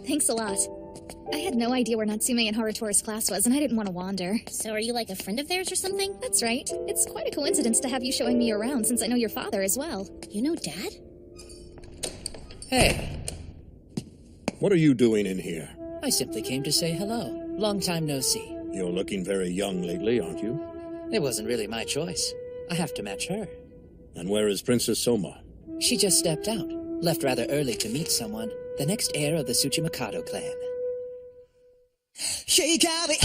Thanks a lot. I had no idea where Natsume and Harutora's class was, and I didn't want to wander. So are you like a friend of theirs or something? That's right. It's quite a coincidence to have you showing me around, since I know your father as well. You know Dad? Hey. What are you doing in here? I simply came to say hello. Long time no see. You're looking very young lately, aren't you? It wasn't really my choice. I have to match her. And where is Princess Soma? She just stepped out. Left rather early to meet someone. The next heir of the Tsuchimikado clan. 光奪う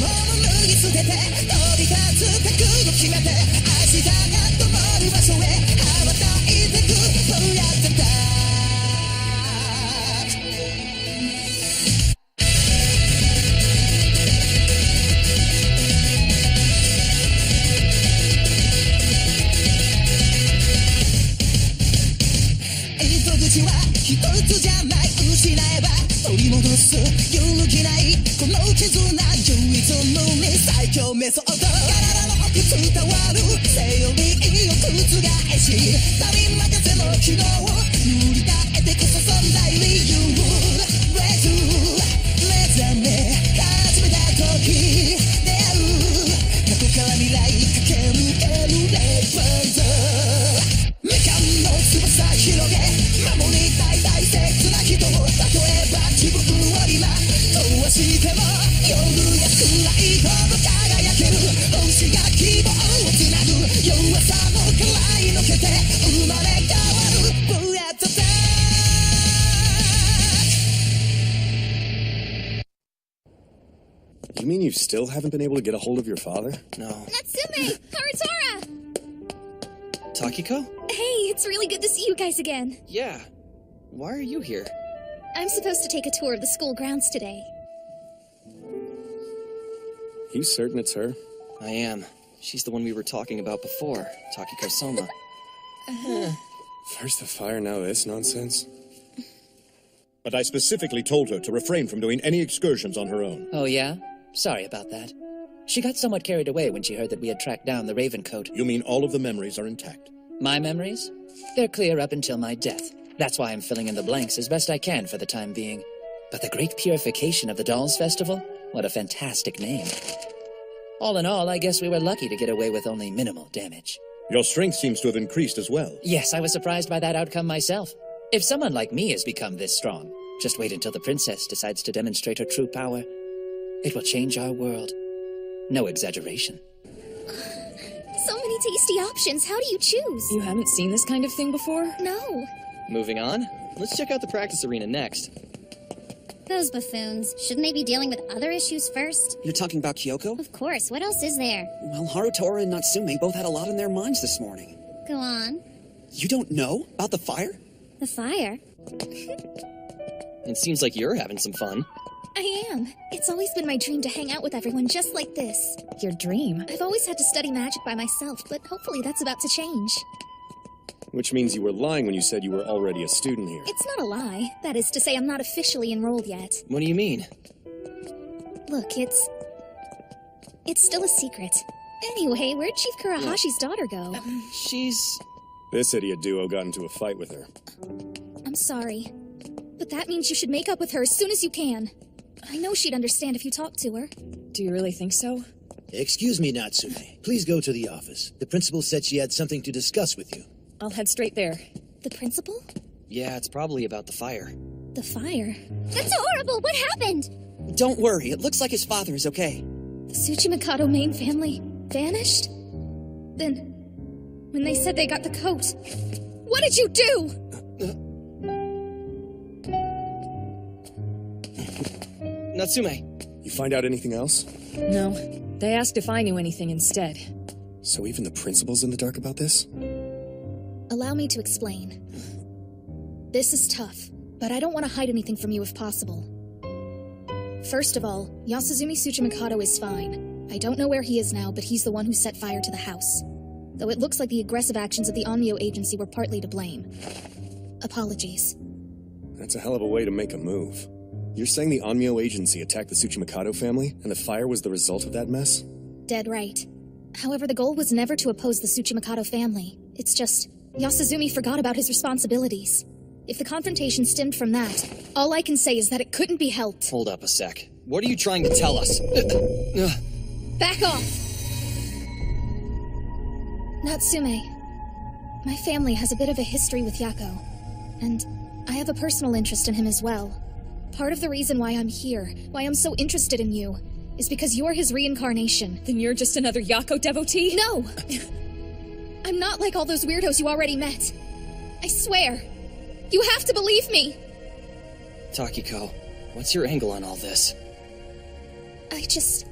もの脱ぎ捨てて飛び立つ覚悟決めて明日が灯る場所へ羽ばたいてく Pull out the dark糸口は一つじゃない失えば取り戻す揺るぎないこの絆唯一無二最強メソッド体の奥伝わるセオリーを覆し他人任せの機能を塗り替えてこそ存在理由 Break through 目覚め始めた時出会う過去から未来駆け抜けるレイバーズ未完の翼広げ守りたい大切な人を例えば自分を今どうしても夜や暗いほど輝ける星が希望をつなぐ弱さもからいのけて生まれ変わる Pull out the dark You mean you still haven't been able to get a hold of your father? No. Natsume! Harutora! Takiko? Hey, it's really good to see you guys again. Yeah. Why are you here? I'm supposed to take a tour of the school grounds today. You certain it's her? I am. She's the one we were talking about before, Takiko Soma. First the fire, now this nonsense. But I specifically told her to refrain from doing any excursions on her own. Oh, yeah? Sorry about that. She got somewhat carried away when she heard that we had tracked down the Ravencoat. You mean all of the memories are intact? My memories? They're clear up until my death. That's why I'm filling in the blanks as best I can for the time being. But the Great Purification of the Dolls Festival? What a fantastic name. All in all, I guess we were lucky to get away with only minimal damage. Your strength seems to have increased as well. Yes, I was surprised by that outcome myself. If someone like me has become this strong, just wait until the princess decides to demonstrate her true power. It will change our world. No exaggeration. So many tasty options. How do you choose? You haven't seen this kind of thing before? No. Moving on, let's check out the practice arena next. Those buffoons. Shouldn't they be dealing with other issues first? You're talking about Kyoko? Of course. What else is there? Well, Harutora and Natsume both had a lot on their minds this morning. Go on. You don't know about the fire? The fire? It seems like you're having some fun. I am. It's always been my dream to hang out with everyone just like this. Your dream? I've always had to study magic by myself, but hopefully that's about to change. Which means you were lying when you said you were already a student here. It's not a lie. That is to say, I'm not officially enrolled yet. What do you mean? Look, it's still a secret. Anyway, where'd Chief Kurahashi's daughter go? She's... This idiot duo got into a fight with her. I'm sorry. But that means you should make up with her as soon as you can. I know she'd understand if you talked to her. Do you really think so? Excuse me, Natsume. Please go to the office. The principal said she had something to discuss with you. I'll head straight there. The principal? Yeah, it's probably about the fire. The fire? That's horrible! What happened? Don't worry, it looks like his father is okay. The Tsuchimikado main family vanished? Then, when they said they got the coat, what did you do? Natsume! You find out anything else? No. They asked if I knew anything instead. So even the principal's in the dark about this? Allow me to explain. This is tough, but I don't want to hide anything from you if possible. First of all, Yasuzumi Tsuchimikado is fine. I don't know where he is now, but he's the one who set fire to the house. Though it looks like the aggressive actions of the Onmyo agency were partly to blame. Apologies. That's a hell of a way to make a move. You're saying the Onmyo agency attacked the Tsuchimikado family, and the fire was the result of that mess? Dead right. However, the goal was never to oppose the Tsuchimikado family. It's just, Yasuzumi forgot about his responsibilities. If the confrontation stemmed from that, all I can say is that it couldn't be helped. Hold up a sec. What are you trying to tell us? Back off! Natsume, my family has a bit of a history with Yako, and I have a personal interest in him as well. Part of the reason why I'm here, why I'm so interested in you, is because you're his reincarnation. Then you're just another Yako devotee? No! I'm not like all those weirdos you already met. I swear. You have to believe me! Takiko, what's your angle on all this? I just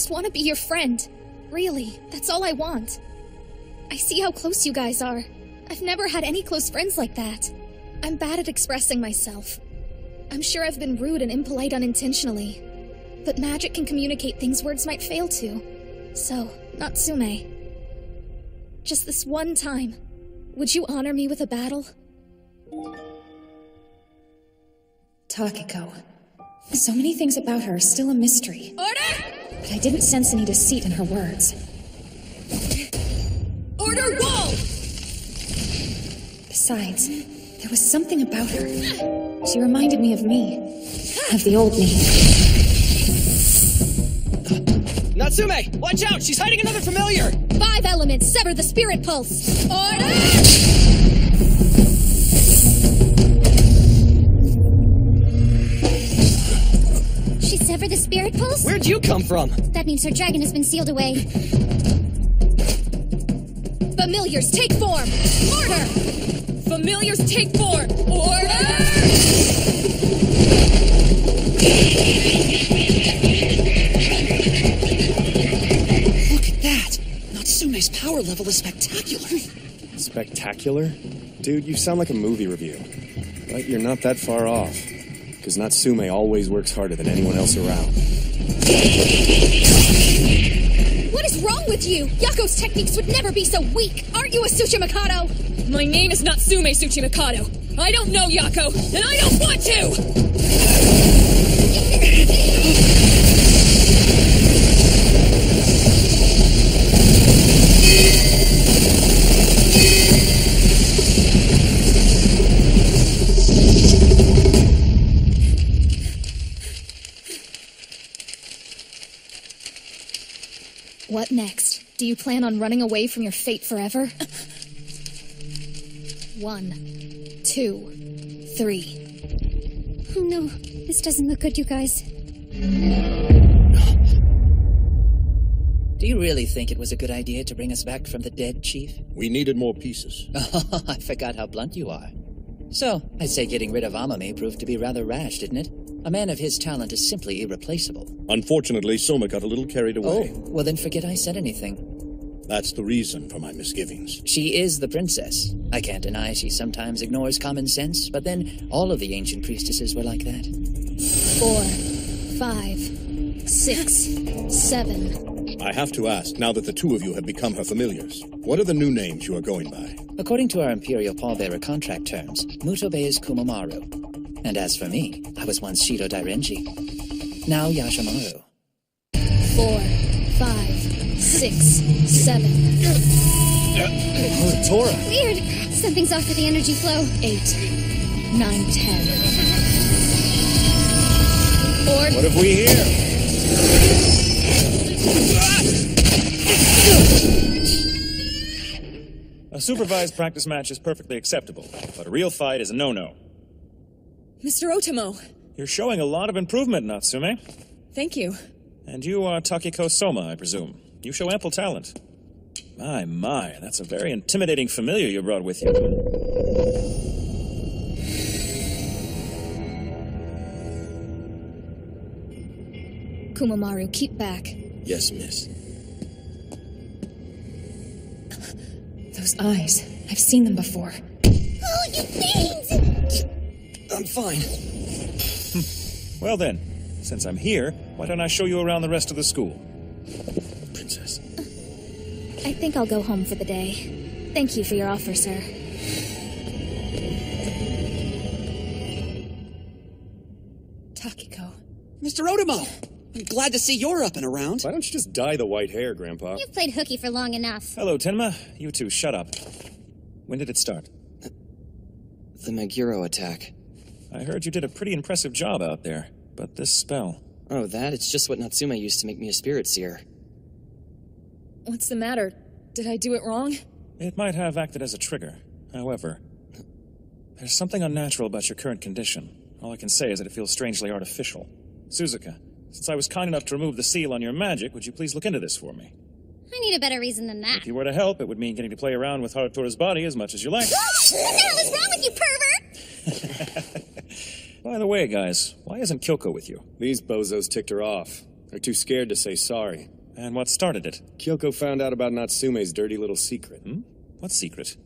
want to be your friend. Really, that's all I want. I see how close you guys are. I've never had any close friends like that. I'm bad at expressing myself. I'm sure I've been rude and impolite unintentionally. But magic can communicate things words might fail to. So, Natsume, just this one time, would you honor me with a battle? Takiko. So many things about her are still a mystery. Order! But I didn't sense any deceit in her words. Order wall! Besides, there was something about her. She reminded me of me. Of the old me. Natsume! Watch out! She's hiding another familiar! 5 elements, sever the spirit pulse! Order! She severed the spirit pulse? Where'd you come from? That means her dragon has been sealed away. Familiars, take form! Order! Familiars take form! Order! Look at that! Natsume's power level is spectacular. Spectacular? Dude, you sound like a movie review. But you're not that far off. Because Natsume always works harder than anyone else around. What is wrong with you? Yako's techniques would never be so weak! Aren't you a Tsuchimikado? My name is Natsume Tsuchimikado. I don't know Yako, and I don't want to! What next? Do you plan on running away from your fate forever? 1, 2, 3. Oh no, this doesn't look good, you guys. Do you really think it was a good idea to bring us back from the dead, Chief? We needed more pieces. I forgot how blunt you are. So, I'd say getting rid of Amame proved to be rather rash, didn't it? A man of his talent is simply irreplaceable. Unfortunately, Soma got a little carried away. Oh, well then forget I said anything. That's the reason for my misgivings. She is the princess. I can't deny she sometimes ignores common sense, but then all of the ancient priestesses were like that. 4, 5, 6, 7. I have to ask, now that the two of you have become her familiars, what are the new names you are going by? According to our Imperial Pallbearer contract terms, Mutobe is Kumomaru. And as for me, I was once Shido Dairenji. Now Yashimaru. 4, 5, 6, 7. Oh, Tora! Weird. Something's off with the energy flow. 8, 9, 10. What have we here? A supervised practice match is perfectly acceptable, but a real fight is a no-no. Mr. Otomo. You're showing a lot of improvement, Natsume. Thank you. And you are Takiko Soma, I presume. You show ample talent. My, that's a very intimidating familiar you brought with you. Kumomaru, keep back. Yes, miss. Those eyes. I've seen them before. Oh, you fiends! I'm fine. Well then, since I'm here, why don't I show you around the rest of the school? Princess. I think I'll go home for the day. Thank you for your offer, sir. Takiko. Mr. Otomo! I'm glad to see you're up and around. Why don't you just dye the white hair, Grandpa? You've played hooky for long enough. Hello, Tenma. You two, shut up. When did it start? The Meguro attack. I heard you did a pretty impressive job out there, but this spell... Oh, that? It's just what Natsume used to make me a spirit seer. What's the matter? Did I do it wrong? It might have acted as a trigger. However, there's something unnatural about your current condition. All I can say is that it feels strangely artificial. Suzuka, since I was kind enough to remove the seal on your magic, would you please look into this for me? I need a better reason than that. If you were to help, it would mean getting to play around with Harutora's body as much as you like. What the hell is wrong with you, pervert? By the way, guys, why isn't Kyoko with you? These bozos ticked her off. They're too scared to say sorry. And what started it? Kyoko found out about Natsume's dirty little secret. What secret?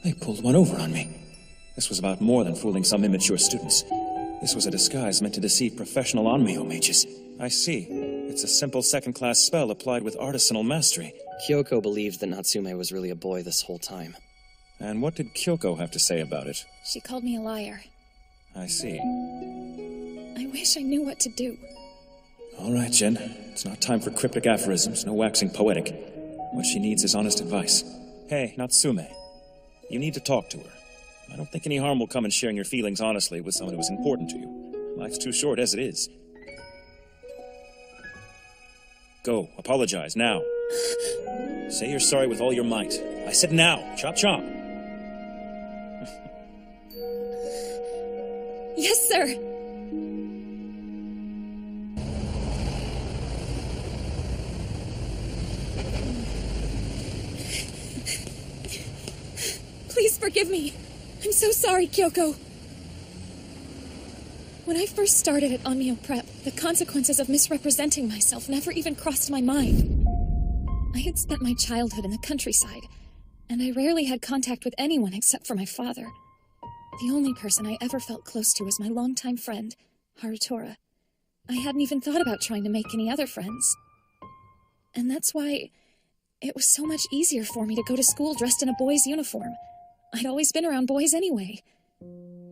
They pulled one over on me. This was about more than fooling some immature students. This was a disguise meant to deceive professional Onmyo mages. I see. It's a simple second-class spell applied with artisanal mastery. Kyoko believed that Natsume was really a boy this whole time. And what did Kyoko have to say about it? She called me a liar. I see. I wish I knew what to do. All right, Jin. It's not time for cryptic aphorisms, no waxing poetic. What she needs is honest advice. Hey, Natsume. You need to talk to her. I don't think any harm will come in sharing your feelings honestly with someone who is important to you. Life's too short as it is. Go, apologize, now. Say you're sorry with all your might. I said now. Chop chop. Yes, sir. Please forgive me. I'm so sorry, Kyoko. When I first started at Onmyo Prep, the consequences of misrepresenting myself never even crossed my mind. I had spent my childhood in the countryside, and I rarely had contact with anyone except for my father. The only person I ever felt close to was my longtime friend, Harutora. I hadn't even thought about trying to make any other friends. And that's why it was so much easier for me to go to school dressed in a boy's uniform. I'd always been around boys anyway.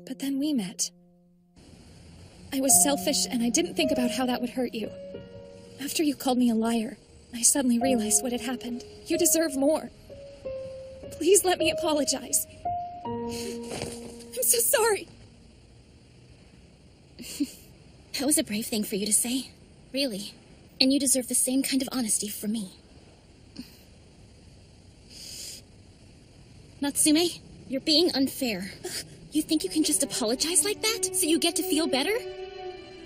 But then we met. I was selfish, and I didn't think about how that would hurt you. After you called me a liar, I suddenly realized what had happened. You deserve more. Please let me apologize. I'm so sorry. That was a brave thing for you to say. Really. And you deserve the same kind of honesty from me. Natsume, you're being unfair. You think you can just apologize like that, so you get to feel better?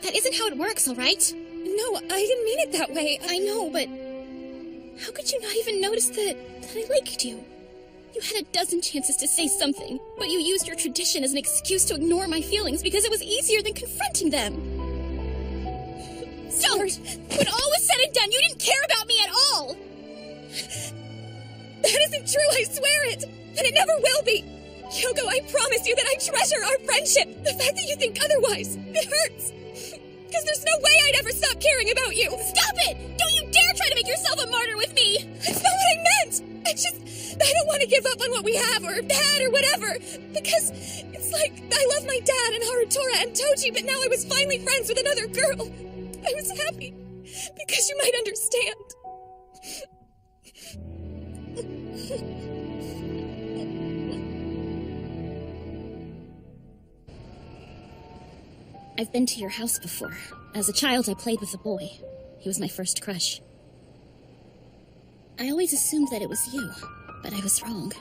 That isn't how it works, all right? No, I didn't mean it that way. I know, but how could you not even notice that I liked you? You had a dozen chances to say something, but you used your tradition as an excuse to ignore my feelings because it was easier than confronting them. Don't! When all was said and done, you didn't care about me at all! That isn't true, I swear it! And it never will be! Kyoko, I promise you that I treasure our friendship! The fact that you think otherwise, it hurts! Because there's no way I'd ever stop caring about you! Stop it! Don't you dare try to make yourself a martyr with me! That's not what I meant! I don't want to give up on what we have or had or whatever. Because it's like I love my dad and Harutora and Toji, but now I was finally friends with another girl. I was happy. Because you might understand. I've been to your house before. As a child, I played with a boy. He was my first crush. I always assumed that it was you, but I was wrong.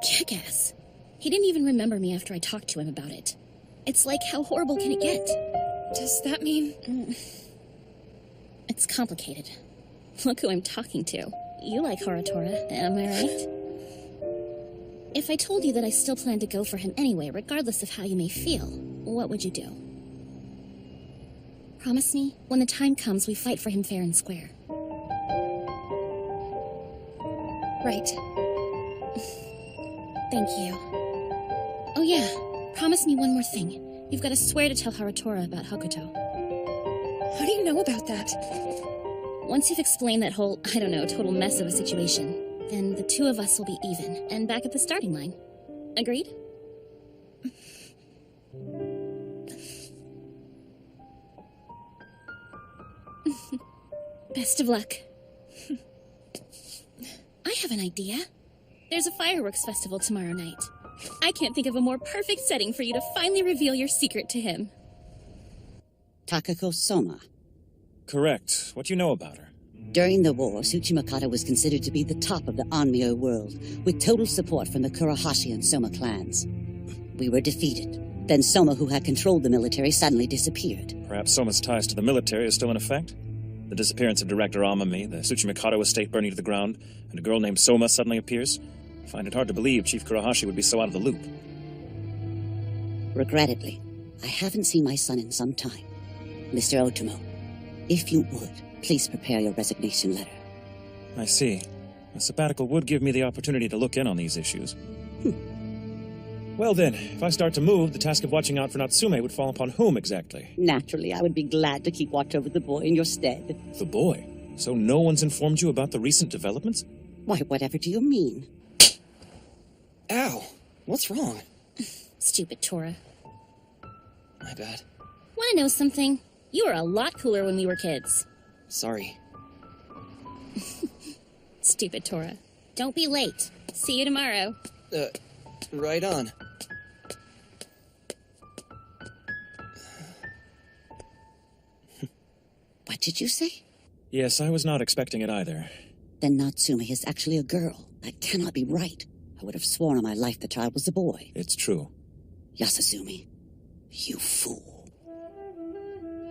Jackass. He didn't even remember me after I talked to him about it. It's like, how horrible can it get? Does that mean... It's complicated. Look who I'm talking to. You like Harutora, am I right? If I told you that I still plan to go for him anyway, regardless of how you may feel, what would you do? Promise me, when the time comes, we fight for him fair and square. Right. Thank you. Oh yeah, promise me one more thing. You've got to swear to tell Harutora about Hakuto. How do you know about that? Once you've explained that whole, I don't know, total mess of a situation, then the two of us will be even, and back at the starting line. Agreed? Best of luck. I have an idea. There's a fireworks festival tomorrow night. I can't think of a more perfect setting for you to finally reveal your secret to him. Takako Soma. Correct. What do you know about her? During the war, Tsuchimikado was considered to be the top of the Onmyo world, with total support from the Kurahashi and Soma clans. We were defeated. Then Soma, who had controlled the military, suddenly disappeared. Perhaps Soma's ties to the military are still in effect? The disappearance of Director Amami, the Tsuchimikado estate burning to the ground, and a girl named Soma suddenly appears? I find it hard to believe Chief Kurahashi would be so out of the loop. Regrettably, I haven't seen my son in some time. Mr. Otomo, if you would, please prepare your resignation letter. I see. A sabbatical would give me the opportunity to look in on these issues. Well then, if I start to move, the task of watching out for Natsume would fall upon whom exactly? Naturally, I would be glad to keep watch over the boy in your stead. The boy? So no one's informed you about the recent developments? Why, whatever do you mean? Ow! What's wrong? Stupid Tora. My bad. Want to know something? You were a lot cooler when we were kids. Sorry. Stupid Tora. Don't be late. See you tomorrow. Right on. What did you say? Yes, I was not expecting it either. Then Natsume is actually a girl. That cannot be right. I would have sworn on my life the child was a boy. It's true. Yasuzumi, you fool.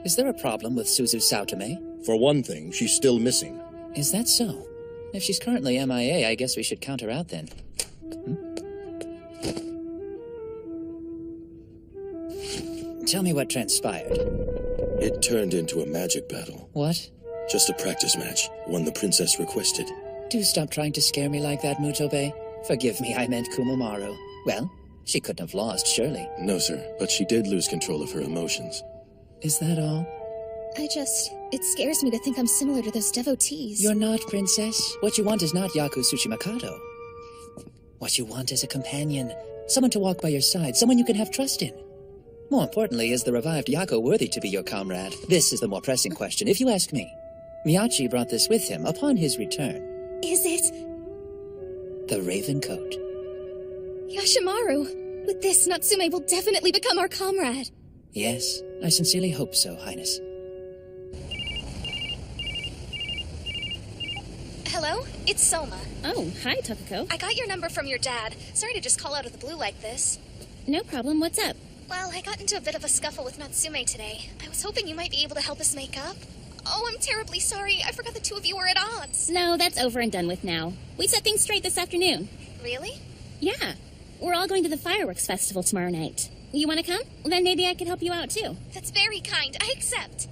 Is there a problem with Suzu Saotome? For one thing, she's still missing. Is that so? If she's currently MIA, I guess we should count her out then. Tell me what transpired. It turned into a magic battle. What? Just a practice match, one the princess requested. Do stop trying to scare me like that, Mutobe. Forgive me, I meant Kumomaru. Well, she couldn't have lost, surely. No, sir, but she did lose control of her emotions. Is that all? It scares me to think I'm similar to those devotees. You're not, princess. What you want is not Yaku Tsuchimikado. What you want is a companion. Someone to walk by your side, someone you can have trust in. More importantly, is the revived Yako worthy to be your comrade? This is the more pressing question, if you ask me. Miyachi brought this with him upon his return. Is it? The Raven Coat. Yashimaru! With this, Natsume will definitely become our comrade. Yes, I sincerely hope so, Highness. Hello? It's Soma. Oh, hi, Takako. I got your number from your dad. Sorry to just call out of the blue like this. No problem. What's up? Well, I got into a bit of a scuffle with Natsume today. I was hoping you might be able to help us make up. Oh, I'm terribly sorry. I forgot the two of you were at odds. No, that's over and done with now. We set things straight this afternoon. Really? Yeah. We're all going to the fireworks festival tomorrow night. You want to come? Then maybe I could help you out, too. That's very kind. I accept.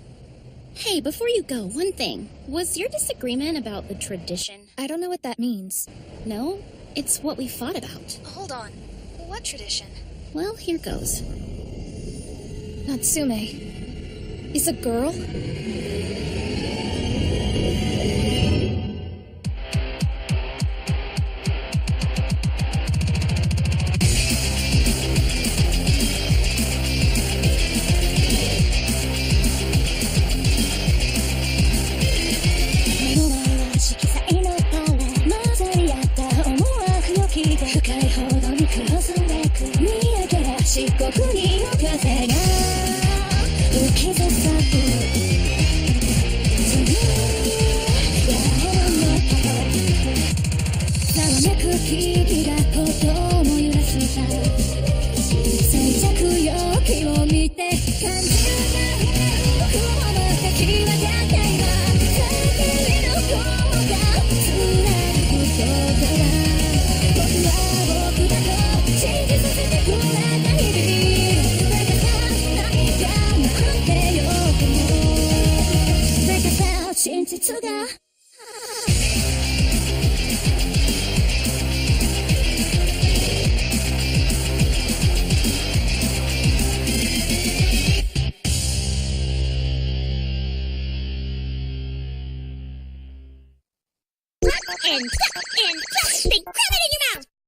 Hey, before you go, one thing. Was your disagreement about the tradition? I don't know what that means. No? It's what we fought about. Hold on. What tradition? Well, here goes. Natsume is a girl?